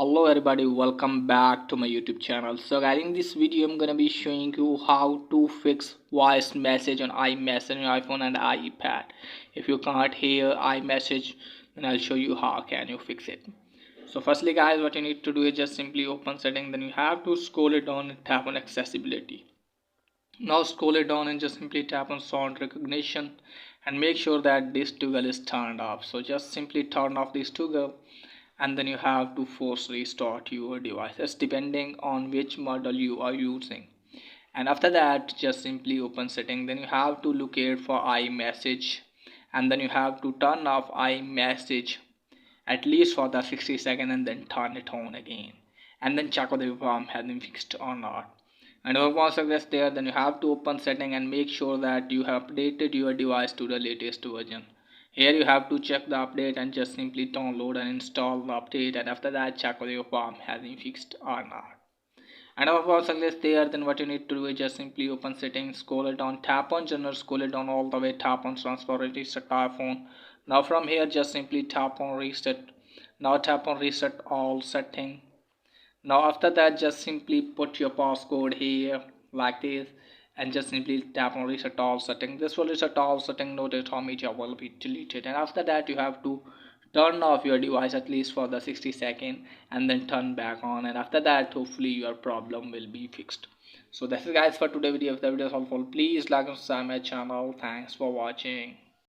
Hello everybody, welcome back to my YouTube channel. So guys, in this video I'm gonna be showing you how to fix voice message on iMessage on iPhone and iPad. If you can't hear iMessage, then I'll show you how can you fix it. So firstly guys, what you need to do is just simply open setting, then you have to scroll it down and tap on accessibility. Now scroll it down and just simply tap on sound recognition and make sure that this toggle is turned off. So just simply turn off this toggle and then you have to force restart your devices depending on which model you are using. And after that just simply open setting, then you have to locate for iMessage and then you have to turn off iMessage at least for the 60 seconds and then turn it on again and then check whether your problem has been fixed or not. And once it's there, then you have to open setting and make sure that you have updated your device to the latest version. Here you have to check the update and just simply download and install the update, and after that check whether your problem has been fixed or not. And once it's there, then what you need to do is just simply open settings, scroll it down, tap on general, scroll it down all the way, tap on transfer, reset iPhone. Now from here just simply tap on reset. Now tap on reset all setting. Now after that just simply put your passcode here like this and just simply tap on reset all setting. This will reset all setting, no data media will be deleted, and after that you have to turn off your device at least for the 60 seconds and then turn back on, and after that hopefully your problem will be fixed. So that's it guys for today video. If the video is helpful, please like and subscribe my channel. Thanks for watching.